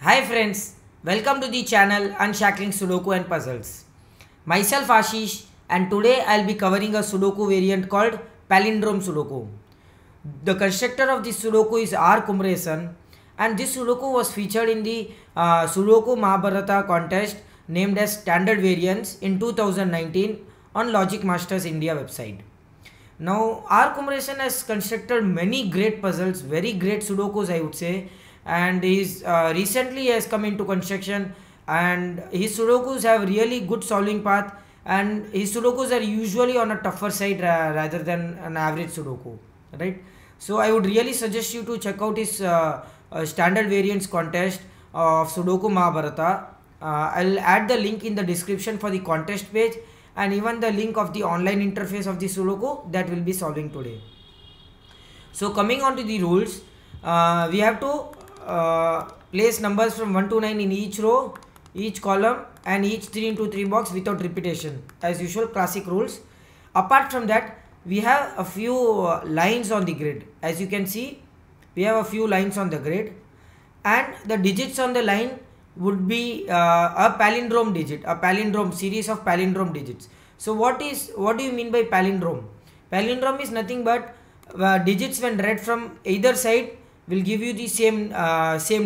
Hi friends, welcome to the channel Unshackling Sudoku and Puzzles. Myself Ashish, and today I'll be covering a Sudoku variant called Palindrome Sudoku. The constructor of this Sudoku is R. Kumresan, and this Sudoku was featured in the Sudoku Mahabharata contest named as Standard Variants in 2019 on Logic Masters India website. Now R. Kumresan has constructed many great puzzles, very great Sudokus I would say, and he's recently has come into construction, and his Sudokus have really good solving path, and his Sudokus are usually on a tougher side rather than an average Sudoku, right? So I would really suggest you to check out his standard variants contest of Sudoku Mahabharata. I'll add the link in the description for the contest page, and even the link of the online interface of the Sudoku that will be solving today. So coming on to the rules, we have to place numbers from 1 to 9 in each row, each column, and each 3 into 3 box without repetition, as usual, classic rules. Apart from that, we have a few lines on the grid. As you can see, we have a few lines on the grid, and the digits on the line would be a palindrome digit, a palindrome series of palindrome digits. So what do you mean by palindrome? Palindrome is nothing but digits when read from either side will give you the same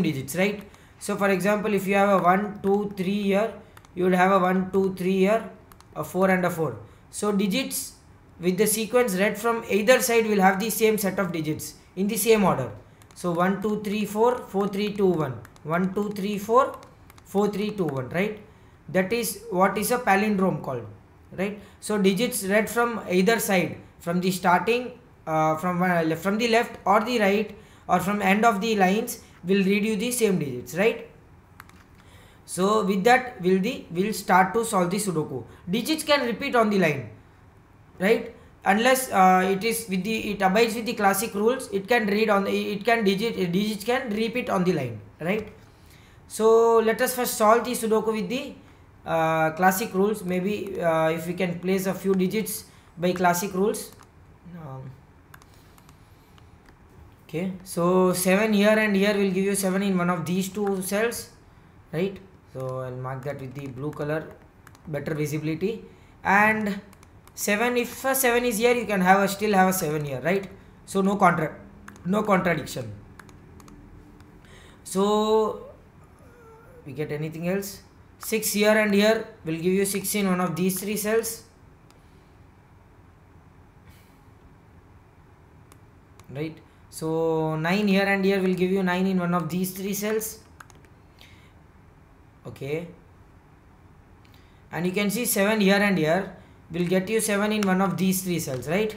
digits, right? So for example, if you have a 1 2 3 here, you would have a 1 2 3 here, a 4 and a 4. So digits with the sequence read from either side will have the same set of digits in the same order. So 1 2 3 4 4 3 2 1, 1 2 3 4 4 3 2 1, right? That is what is a palindrome called, right? So digits read from either side, from the starting from the left or the right, or from end of the lines, will read you the same digits, right? So with that we'll start to solve the Sudoku. Digits can repeat on the line, right? Unless it abides with the classic rules, it can read on digits can repeat on the line, right? So let us first solve the Sudoku with the classic rules. Maybe if we can place a few digits by classic rules. Okay, so 7 here and here will give you 7 in one of these two cells, right? So I'll mark that with the blue color, better visibility. And 7, if a 7 is here, you can still have a 7 here, right? So no contradiction. So we get anything else? 6 here and here will give you 6 in one of these three cells, right? So 9 here and here will give you 9 in one of these three cells. Okay, and you can see 7 here and here will get you 7 in one of these three cells, right?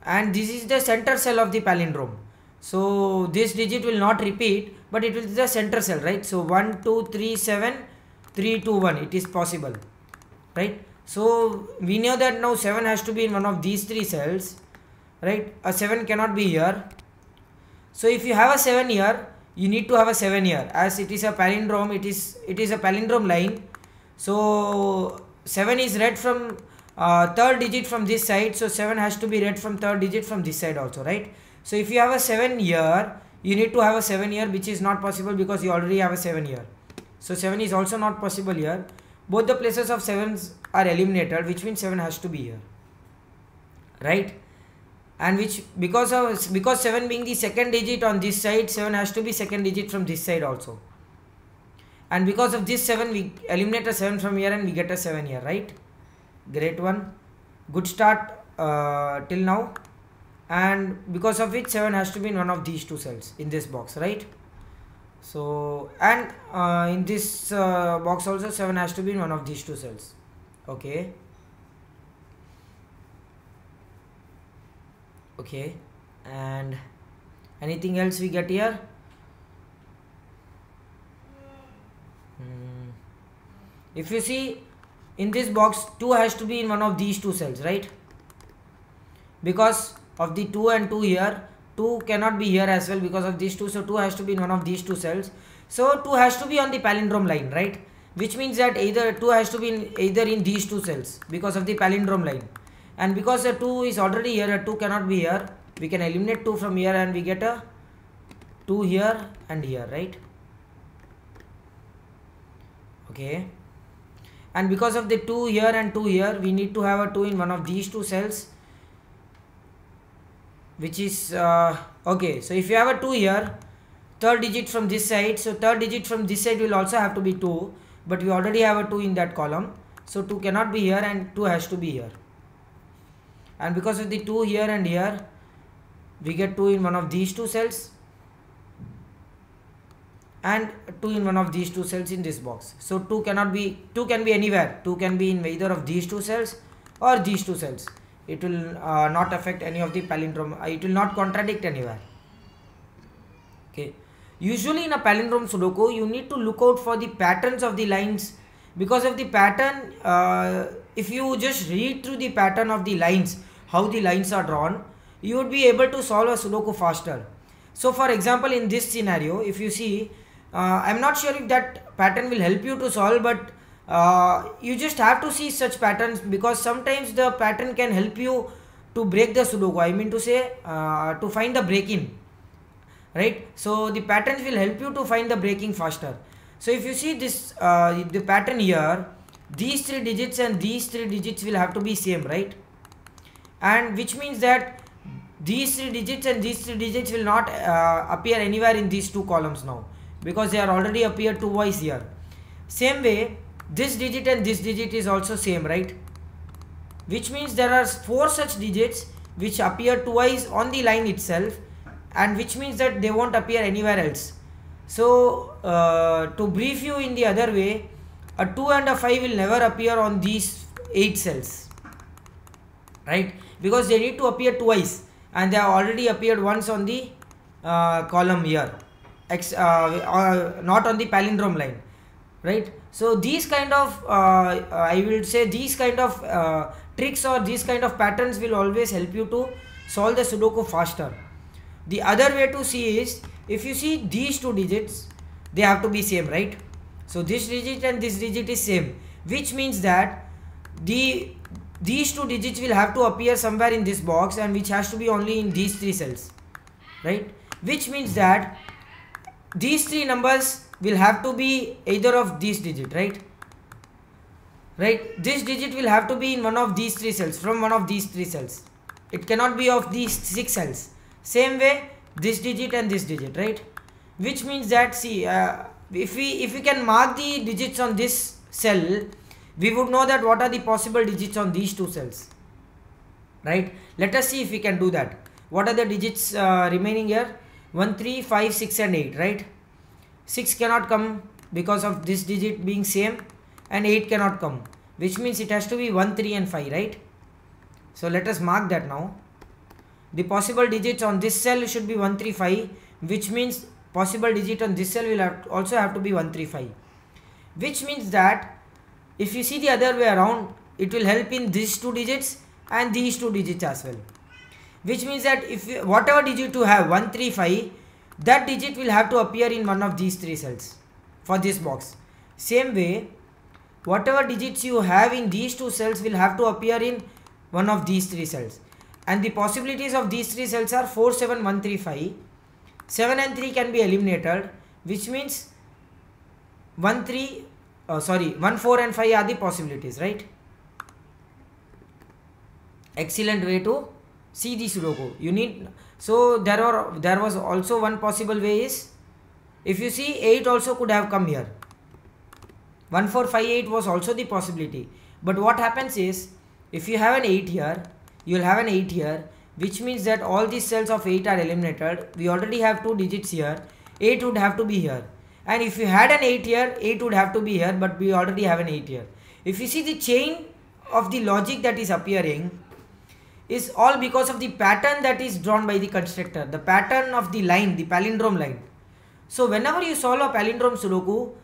And this is the center cell of the palindrome. So this digit will not repeat, but it will be the center cell, right? So 1 2 3 7 3 2 1, it is possible, right? So we know that now 7 has to be in one of these three cells, right? A 7 cannot be here. So if you have a 7 here, you need to have a 7 here, as it is a palindrome. It is a palindrome line. So 7 is read from third digit from this side, so 7 has to be read from third digit from this side also, right? So if you have a 7 here, you need to have a 7 here, which is not possible because you already have a 7 here. So 7 is also not possible here. Both the places of 7s are eliminated, which means 7 has to be here, right? And because 7 being the second digit on this side, 7 has to be second digit from this side also. And because of this 7, we eliminate a 7 from here and we get a 7 here, right? Great one. Good start till now. And because of which 7 has to be in one of these two cells in this box, right? So, and in this box also 7 has to be in one of these two cells. Okay. Okay, and anything else we get here? If you see in this box, 2 has to be in one of these two cells, right? Because of the 2 and 2 here, 2 cannot be here as well because of these two, so 2 has to be in one of these two cells. So 2 has to be on the palindrome line, right? Which means that either 2 has to be either in these two cells because of the palindrome line. And because the 2 is already here, a 2 cannot be here, we can eliminate 2 from here and we get a 2 here and here, right? Okay, and because of the 2 here and 2 here, we need to have a 2 in one of these two cells, which is okay. So if you have a 2 here, third digit from this side, so third digit from this side will also have to be 2, but we already have a 2 in that column, so 2 cannot be here and 2 has to be here. And because of the 2 here and here, we get 2 in one of these two cells and 2 in one of these two cells in this box. So 2 can be anywhere. 2 can be in either of these two cells or these two cells. It will not affect any of the palindrome. It will not contradict anywhere. Okay. Usually in a palindrome Sudoku, you need to look out for the patterns of the lines. Because of the pattern, if you just read through the pattern of the lines, how the lines are drawn, you would be able to solve a Sudoku faster. So for example, in this scenario, if you see, I'm not sure if that pattern will help you to solve, but you just have to see such patterns, because sometimes the pattern can help you to break the Sudoku. I mean to say, to find the break-in, right? So the patterns will help you to find the breaking faster. So if you see this, the pattern here, these 3 digits and these 3 digits will have to be same, right? And which means that these 3 digits and these 3 digits will not appear anywhere in these two columns now, because they are already appeared twice here. Same way, this digit and this digit is also same, right? Which means there are 4 such digits which appear twice on the line itself, and which means that they won't appear anywhere else. So to brief you in the other way, a 2 and a 5 will never appear on these 8 cells, right? Because they need to appear twice, and they have already appeared once on the column here, not on the palindrome line, right? So these kind of I will say these kind of tricks or these kind of patterns will always help you to solve the Sudoku faster. The other way to see is, if you see these 2 digits, they have to be same, right? So this digit and this digit is same, which means that these 2 digits will have to appear somewhere in this box, and which has to be only in these 3 cells, right? Which means that these 3 numbers will have to be either of these digit, right? This digit will have to be in one of these 3 cells, from one of these 3 cells. It cannot be of these 6 cells. Same way, this digit and this digit, right? Which means that, see, if we can mark the digits on this cell, we would know that what are the possible digits on these 2 cells, right? Let us see if we can do that. What are the digits remaining here? 1, 3, 5, 6 and 8, right? 6 cannot come because of this digit being same, and 8 cannot come, which means it has to be 1, 3 and 5, right? So let us mark that now. The possible digits on this cell should be 1, 3, 5, which means possible digit on this cell will also have to be 1, 3, 5, which means that if you see the other way around, it will help in these 2 digits and these 2 digits as well, which means that if whatever digit you have 1, 3, 5, that digit will have to appear in one of these 3 cells for this box. Same way, whatever digits you have in these 2 cells will have to appear in one of these 3 cells, and the possibilities of these 3 cells are 4, 7, 1, 3, 5. 7 and 3 can be eliminated, which means 1, 4 and 5 are the possibilities, right? Excellent way to see the Sudoku. You need, so there was also one possible way is, if you see 8 also could have come here. 1, 4, 5, 8 was also the possibility. But what happens is, if you have an 8 here, you will have an 8 here, which means that all these cells of 8 are eliminated. We already have 2 digits here. 8 would have to be here. And if you had an 8 here, 8 would have to be here, but we already have an 8 here. If you see the chain of the logic that is appearing is all because of the pattern that is drawn by the constructor, the pattern of the line, the palindrome line. So whenever you solve a palindrome Sudoku,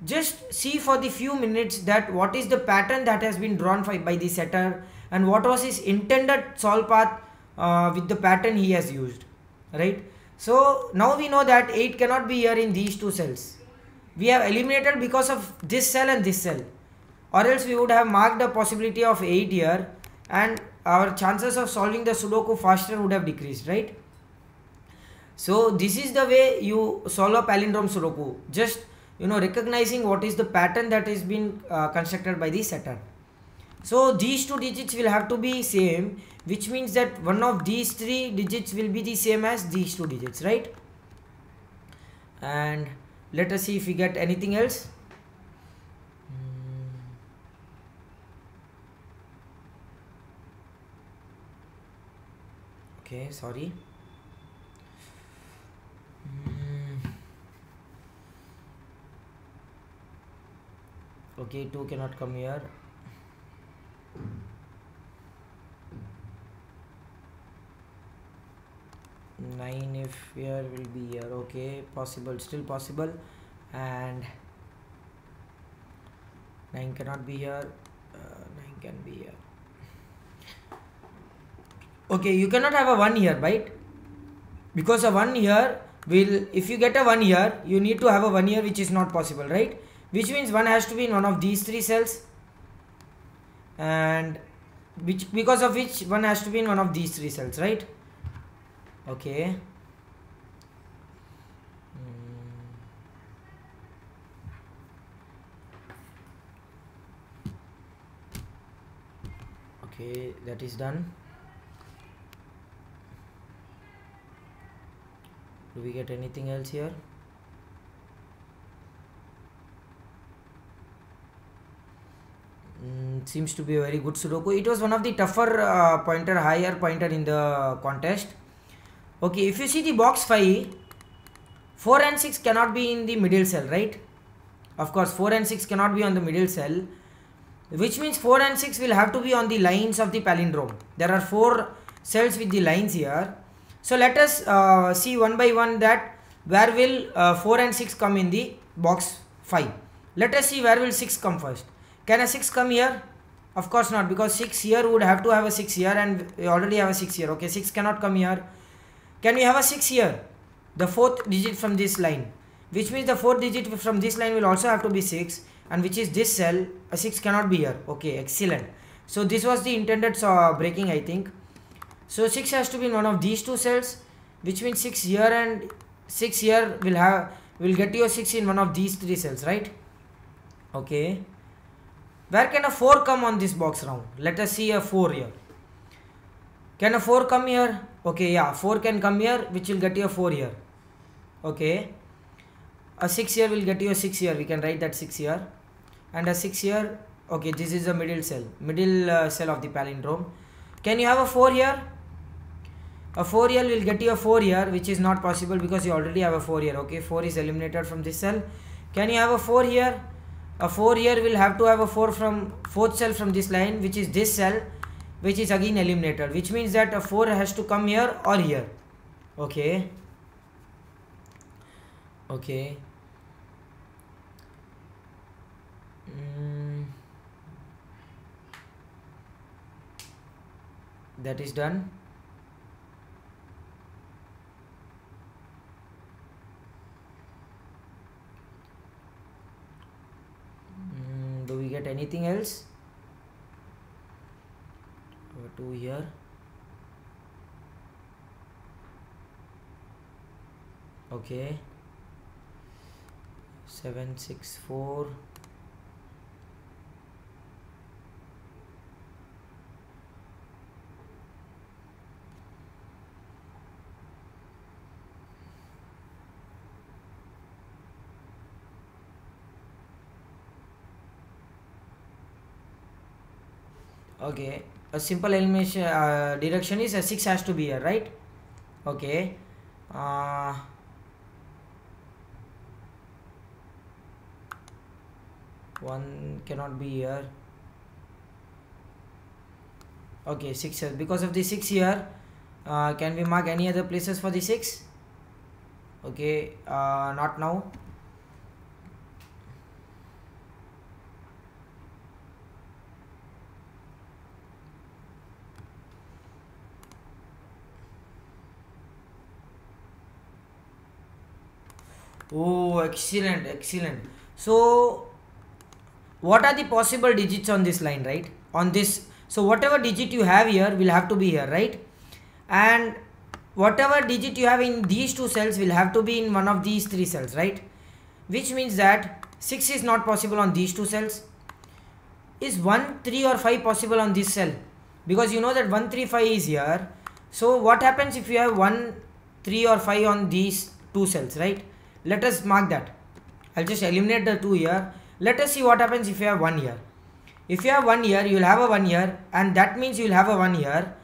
just see for the few minutes that what is the pattern that has been drawn by the setter, and what was his intended solve path with the pattern he has used, right? So now we know that 8 cannot be here in these 2 cells. We have eliminated because of this cell and this cell, or else we would have marked the possibility of 8 here, and our chances of solving the Sudoku faster would have decreased, right? So this is the way you solve a palindrome Sudoku. Just recognizing what is the pattern that is been constructed by the setter. So these two digits will have to be same, which means that one of these three digits will be the same as these two digits, right? And let us see if we get anything else. Okay, sorry. Okay, 2 cannot come here. Nine if here will be here. Okay, possible, still possible. And 9 cannot be here. 9 can be here. Okay, you cannot have a 1 here, right? Because a 1 here will, if you get a 1 here, you need to have a 1 here, which is not possible, right? Which means 1 has to be in one of these three cells, and because of which 1 has to be in one of these three cells, right? Okay. Okay, that is done. Do we get anything else here? Seems to be a very good Sudoku. It was one of the tougher higher pointer in the contest. Okay, if you see the box 5, 4 and 6 cannot be in the middle cell, right? Of course, 4 and 6 cannot be on the middle cell, which means 4 and 6 will have to be on the lines of the palindrome. There are 4 cells with the lines here. So let us see one by one that where will 4 and 6 come in the box 5. Let us see where will 6 come first. Can a 6 come here? Of course not, because 6 here would have to have a 6 here, and we already have a 6 here. Okay, 6 cannot come here. Can we have a 6 here? The 4th digit from this line, which means the 4th digit from this line will also have to be 6, and which is this cell. A 6 cannot be here. Okay, excellent. So this was the intended breaking, I think. So 6 has to be in one of these two cells, which means 6 here and 6 here will get you a 6 in one of these three cells, right? Okay. Where can a 4 come on this box round? Let us see a 4 here. Can a 4 come here? Okay, yeah, 4 can come here, which will get you a 4 here. Okay. A 6 here will get you a 6 here. We can write that 6 here. And a 6 here. Okay, this is the middle cell of the palindrome. Can you have a 4 here? A 4 here will get you a 4 here, which is not possible because you already have a 4 here. Okay, 4 is eliminated from this cell. Can you have a 4 here? A 4 here will have to have a 4 from 4th cell from this line, which is this cell, which is again eliminated, which means that a 4 has to come here or here. Okay. Okay. That is done. Do we get anything else? 2 here. Okay. 7, 6, 4. Okay, a simple elimination direction is a 6 has to be here, right? Okay. 1 cannot be here. Okay, 6 here. Because of the 6 here, can we mark any other places for the 6? Okay, not now. Oh, excellent, excellent. So what are the possible digits on this line, right? On this, so whatever digit you have here will have to be here, right? And whatever digit you have in these two cells will have to be in one of these three cells, right? which means that 6 is not possible on these two cells. Is 1, 3 or 5 possible on this cell? Because you know that 1, 3, 5 is here. So what happens if you have 1, 3 or 5 on these two cells, right? Let us mark that. I'll just eliminate the 2 here. Let us see what happens if you have 1 here. If you have 1 here, you will have a 1 here, and that means you will have a 1 here.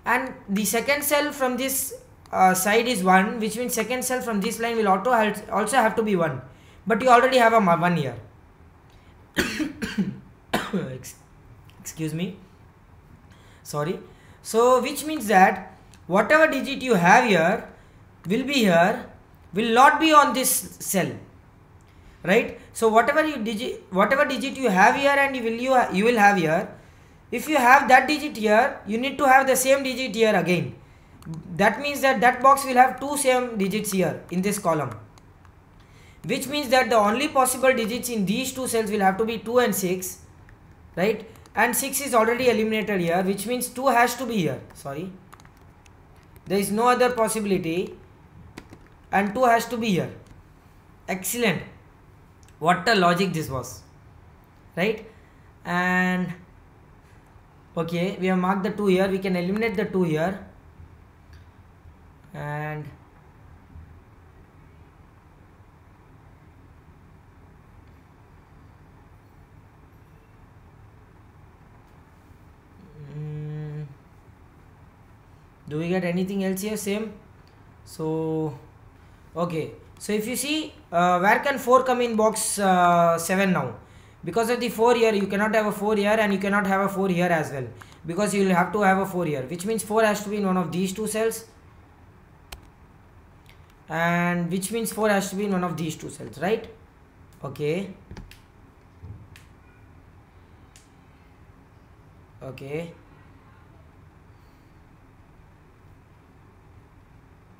And the second cell from this side is 1, which means second cell from this line will also have to be 1. But you already have a 1 here. Excuse me. Sorry. So which means that whatever digit you have here will be here, will not be on this cell, right? So whatever digit you have here and you will have here, if you have that digit here, you need to have the same digit here again. That means that that box will have 2 same digits here in this column, which means that the only possible digits in these two cells will have to be 2 and 6, right? And 6 is already eliminated here, which means 2 has to be here. Sorry, there is no other possibility, and 2 has to be here. Excellent. What a logic this was, right? And okay, we have marked the 2 here. We can eliminate the 2 here, and do we get anything else here? Same. So okay, so if you see, where can 4 come in box 7 now? Because of the 4 here, you cannot have a 4 here, and you cannot have a 4 here as well, because you will have to have a 4 here, which means 4 has to be in one of these two cells, and which means 4 has to be in one of these two cells, right? Okay. Okay.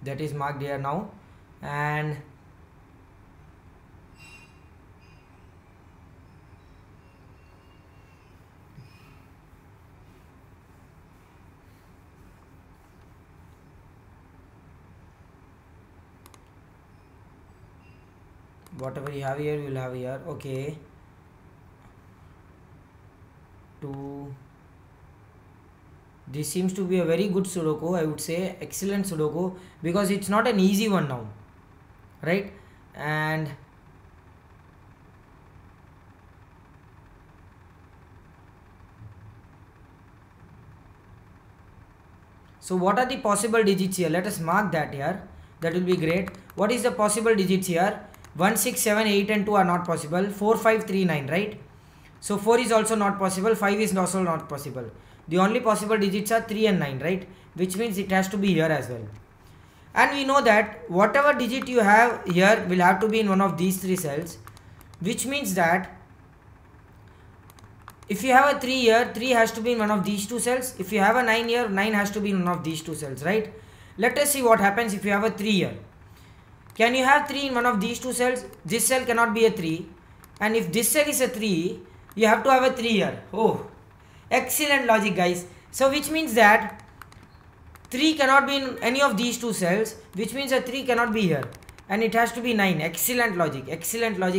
That is marked here now. And whatever you have here, you will have here. Okay. 2. This seems to be a very good Sudoku, I would say. Excellent Sudoku, because it's not an easy one now, right? And so what are the possible digits here? Let us mark that here. That will be great. What is the possible digits here? 1, 6, 7, 8 and 2 are not possible. 4, 5, 3, 9, right? So 4 is also not possible. 5 is also not possible. The only possible digits are 3 and 9, right? Which means it has to be here as well. And we know that whatever digit you have here will have to be in one of these 3 cells, which means that if you have a 3 here, 3 has to be in one of these 2 cells. If you have a 9 here, 9 has to be in one of these 2 cells, right? Let us see what happens if you have a 3 here. Can you have 3 in one of these 2 cells? This cell cannot be a 3. And if this cell is a 3, you have to have a 3 here. Oh, excellent logic, guys. So which means that 3 cannot be in any of these 2 cells, which means a 3 cannot be here, and it has to be 9. Excellent logic,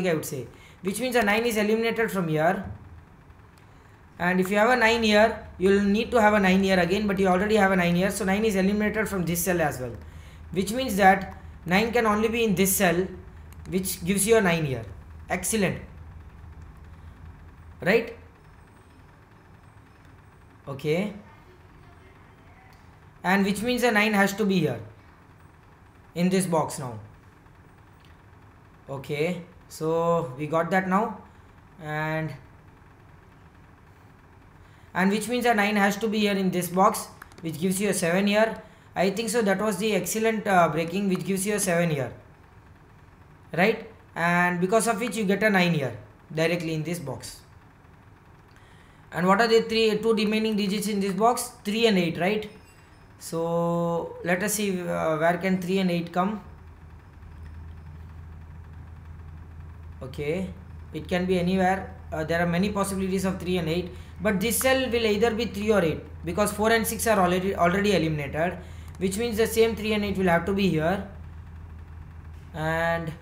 I would say. Which means a 9 is eliminated from here, and if you have a 9 here, you will need to have a 9 here again, but you already have a 9 here, so 9 is eliminated from this cell as well, which means that 9 can only be in this cell, which gives you a 9 here. Excellent, right? Okay, and which means a 9 has to be here in this box now. Okay, so we got that now, and which means a 9 has to be here in this box, which gives you a 7 here. I think so that was the excellent breaking, which gives you a 7 here, right? And because of which you get a 9 here directly in this box. And what are the 2 remaining digits in this box? 3 and 8, right? So let us see where can 3 and 8 come. Okay, it can be anywhere. There are many possibilities of 3 and 8, but this cell will either be 3 or 8, because 4 and 6 are already eliminated, which means the same 3 and 8 will have to be here. And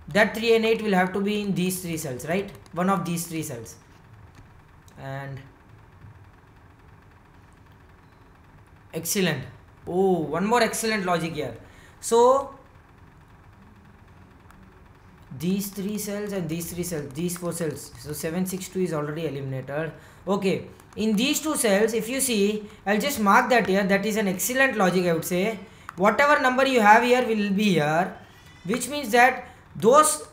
that 3 and 8 will have to be in these three cells, right? One of these three cells. And excellent. Oh, one more excellent logic here. So these three cells and these three cells, these four cells, so 762 is already eliminated. Okay, in these two cells, if you see, I'll just mark that here. That is an excellent logic, I would say. Whatever number you have here will be here, which means that those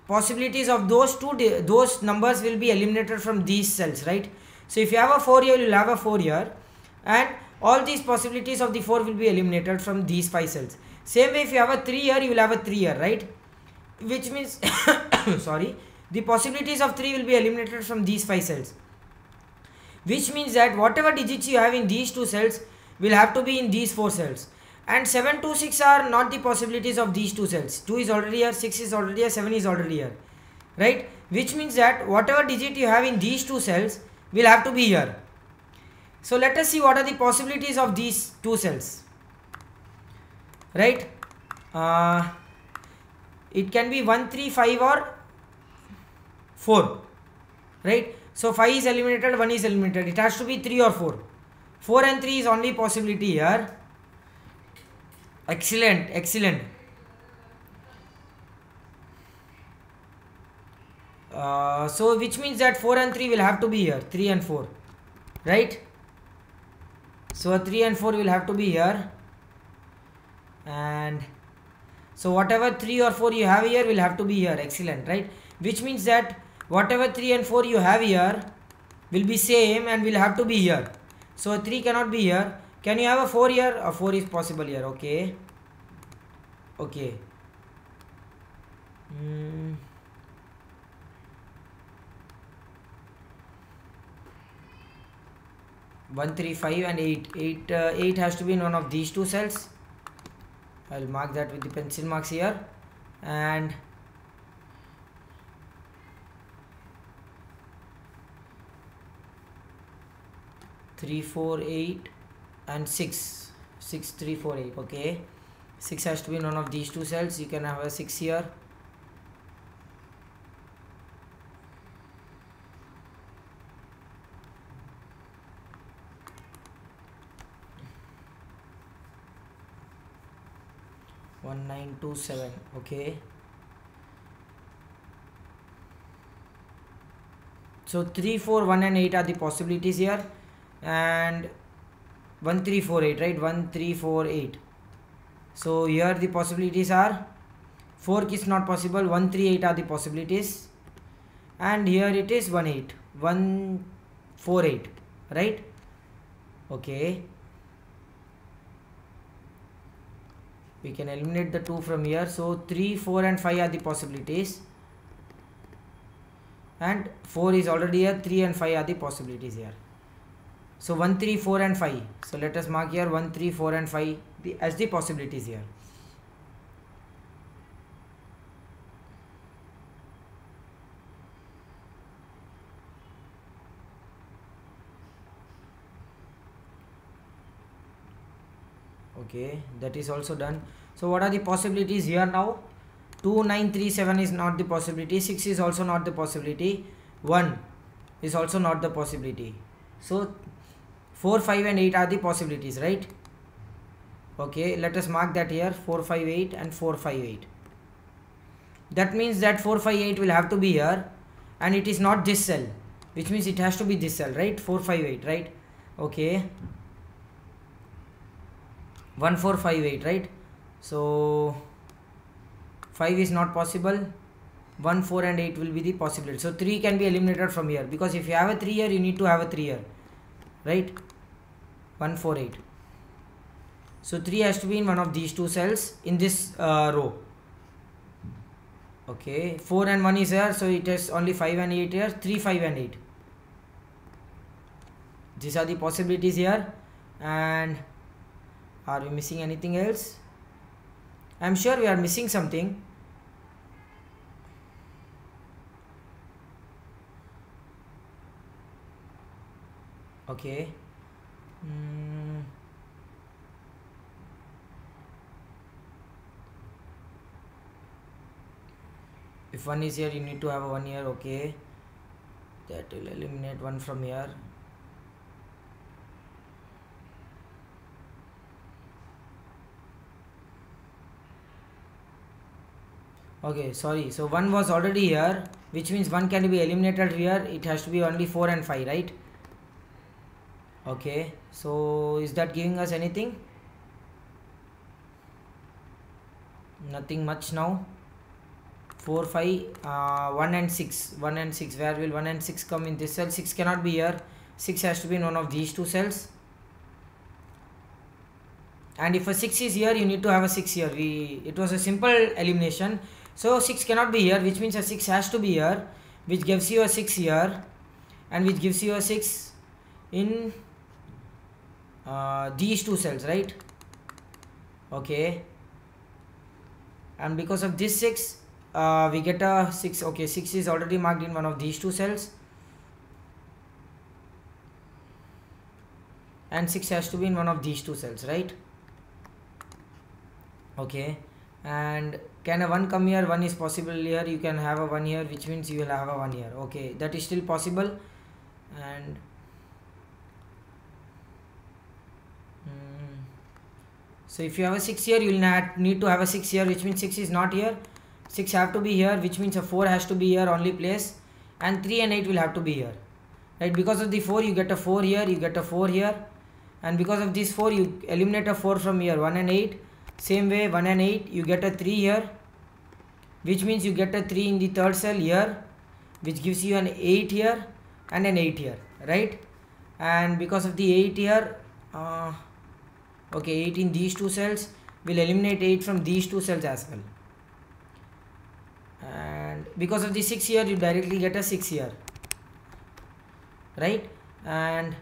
possibilities of those numbers will be eliminated from these cells, right? So if you have a 4 here, you will have a 4 here, and all these possibilities of the 4 will be eliminated from these 5 cells. Same way, if you have a 3 here, you will have a 3 here, right? Which means sorry, the possibilities of 3 will be eliminated from these 5 cells, which means that whatever digits you have in these 2 cells will have to be in these 4 cells. And 7, 2, 6 are not the possibilities of these 2 cells. 2 is already here, 6 is already here, 7 is already here, right? Which means that whatever digit you have in these 2 cells will have to be here. So let us see what are the possibilities of these 2 cells, right? It can be 1, 3, 5 or 4, right? So 5 is eliminated, 1 is eliminated. It has to be 3 or 4. 4 and 3 is only possibility here. Excellent, excellent. So which means that 4 and 3 will have to be here, 3 and 4, right? So 3 and 4 will have to be here, and so whatever 3 or 4 you have here will have to be here. Excellent, right? Which means that whatever 3 and 4 you have here will be same and will have to be here. So 3 cannot be here. Can you have a 4 here? A 4 is possible here. Okay. Okay. 1, 3, 5 and 8. 8 has to be in one of these 2 cells. I'll mark that with the pencil marks here. And 3, 4, 8 and 6. 6, 3, 4, 8. Okay. 6 has to be in one of these 2 cells. You can have a 6 here. One, 9, 2, 7. Okay. So 3, 4, 1 and 8 are the possibilities here. And 1, 3, 4, 8, right? 1, 3, 4, 8. So here the possibilities are 4 is not possible, 1, 3, 8 are the possibilities, and here it is 1, 8, 1, 4, 8, right? Okay, we can eliminate the 2 from here. So 3, 4 and 5 are the possibilities, and 4 is already here, 3 and 5 are the possibilities here. So 1, 3, 4 and 5. So let us mark here 1, 3, 4 and 5 as the possibilities here. Okay, that is also done. So what are the possibilities here now? 2, 9, 3, 7 is not the possibility. 6 is also not the possibility. 1 is also not the possibility. So 4, 5 and 8 are the possibilities, right? Okay, let us mark that here, 4, 5, 8 and 4, 5, 8. That means that 4, 5, 8 will have to be here, and it is not this cell, which means it has to be this cell, right? 4, 5, 8, right? Okay. 1, 4, 5, 8, right? So 5 is not possible. 1, 4 and 8 will be the possibility. So 3 can be eliminated from here, because if you have a 3 here, you need to have a 3 here, right? 1, 4, 8. So 3 has to be in one of these 2 cells in this row. Okay, 4 and 1 is here, so it is only 5 and 8 here. 3, 5 and 8. These are the possibilities here. And are we missing anything else? I'm sure we are missing something. Okay. if 1 is here, you need to have a 1 here. Okay, that will eliminate 1 from here. Okay, sorry, so 1 was already here, which means 1 can be eliminated here. It has to be only 4 and 5, right? Okay, so is that giving us anything? Nothing much now. 4, 5, 1 and 6. 1 and 6. Where will 1 and 6 come in this cell? 6 cannot be here. 6 has to be in one of these two cells. And if a 6 is here, you need to have a 6 here. It was a simple elimination. So 6 cannot be here, which means a 6 has to be here, which gives you a 6 here, and which gives you a 6 in these two cells, right? Okay. And because of this 6, we get a 6. Okay, 6 is already marked in one of these two cells, and 6 has to be in one of these two cells, right? Okay, and can a 1 come here? 1 is possible here. You can have a 1 here, which means you will have a 1 here. Okay, that is still possible. And so if you have a 6 here, you will need to have a 6 here, which means 6 is not here. 6 have to be here, which means a 4 has to be here only place, and 3 and 8 will have to be here, right? Because of the 4, you get a 4 here, you get a 4 here, and because of this 4, you eliminate a 4 from here. 1 and 8, same way 1 and 8, you get a 3 here, which means you get a 3 in the third cell here, which gives you an 8 here and an 8 here, right? And because of the 8 here, okay, 8 in these two cells, will eliminate 8 from these two cells as well. And because of the 6 here, you directly get a 6 here, right? And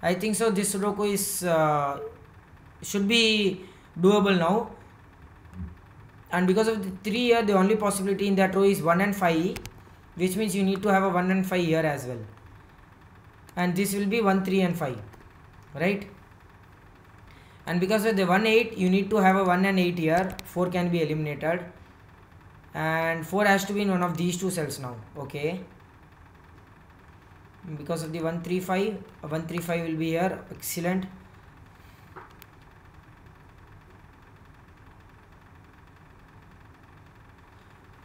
I think so this Sudoku is should be doable now. And because of the 3 here, the only possibility in that row is 1 and 5, which means you need to have a 1 and 5 here as well, and this will be 1, 3 and 5, right? And because of the 1, 8, you need to have a 1 and 8 here. 4 can be eliminated, and 4 has to be in one of these two cells now. Okay, because of the 1, 3, 5, 1, 3, 5 will be here. Excellent.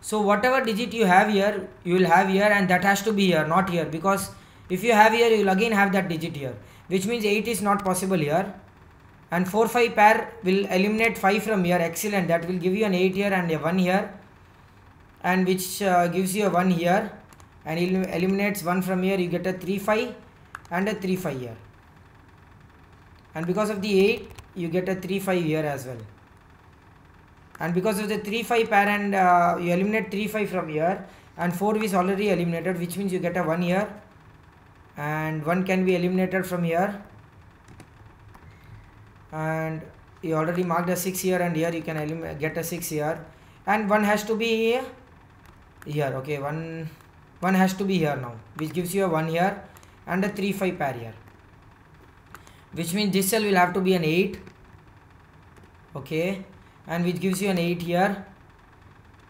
So whatever digit you have here, you will have here, and that has to be here, not here, because if you have here, you will again have that digit here, which means 8 is not possible here. And 4, 5 pair will eliminate 5 from here. Excellent. That will give you an 8 here and a 1 here, and which gives you a 1 here, and eliminates 1 from here. You get a 3, 5 and a 3, 5 here, and because of the 8, you get a 3, 5 here as well. And because of the 3, 5 pair, and you eliminate 3, 5 from here, and 4 is already eliminated, which means you get a 1 here, and 1 can be eliminated from here, and you already marked a 6 here, and here you can get a 6 here, and 1 has to be here. Okay, 1 has to be here now, which gives you a 1 here and a 3, 5 pair here, which means this cell will have to be an 8. Okay, and which gives you an 8 here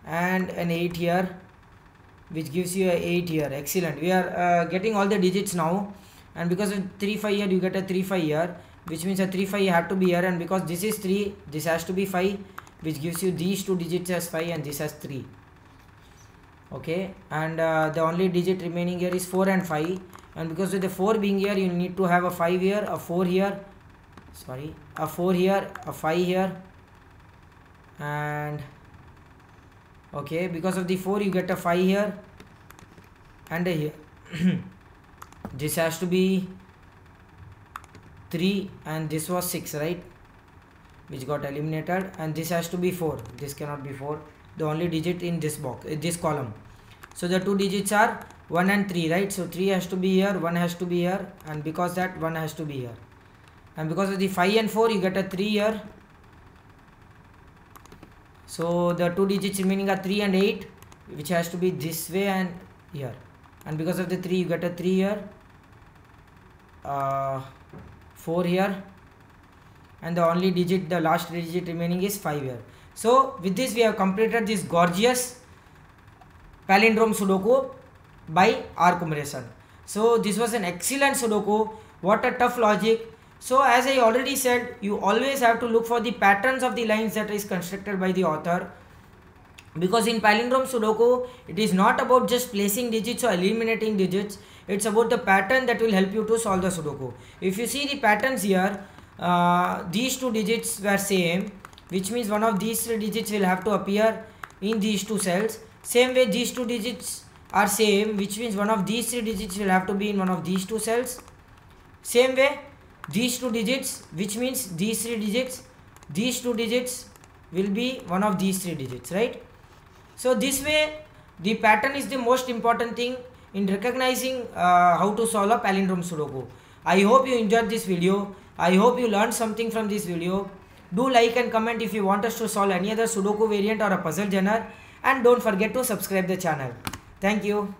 and an 8 here, which gives you a 8 here. Excellent. We are getting all the digits now, and because of 3, 5 here, you get a 3, 5 here, which means a 3, 5 have to be here, and because this is 3, this has to be 5, which gives you these two digits as 5 and this as 3. Okay, and the only digit remaining here is 4 and 5, and because of the 4 being here, you need to have a 5 here, a 4 here, sorry, a 4 here, a 5 here, and okay, because of the 4, you get a 5 here and a here. This has to be 3, and this was 6, right, which got eliminated, and this has to be 4. This cannot be 4, the only digit in this box, this column. So the two digits are 1 and 3, right? So 3 has to be here, 1 has to be here, and because that 1 has to be here, and because of the 5 and 4, you get a 3 here. So the two digits remaining are 3 and 8, which has to be this way and here, and because of the 3, you get a 3 here, 4 here, and the only digit, the last digit remaining is 5 here. So with this, we have completed this gorgeous palindrome Sudoku by R. Kumaresan. So this was an excellent Sudoku. What a tough logic. So as I already said, you always have to look for the patterns of the lines that is constructed by the author, because in palindrome Sudoku it is not about just placing digits or eliminating digits, it's about the pattern that will help you to solve the Sudoku. If you see the patterns here, these two digits were same, which means one of these three digits will have to appear in these two cells. Same way these two digits are same, which means one of these three digits will have to be in one of these two cells. Same way these two digits, which means these three digits, these two digits will be one of these three digits, right? So this way the pattern is the most important thing in recognizing how to solve a palindrome Sudoku. I hope you enjoyed this video. I hope you learned something from this video. Do like and comment if you want us to solve any other Sudoku variant or a puzzle genre, and don't forget to subscribe the channel. Thank you.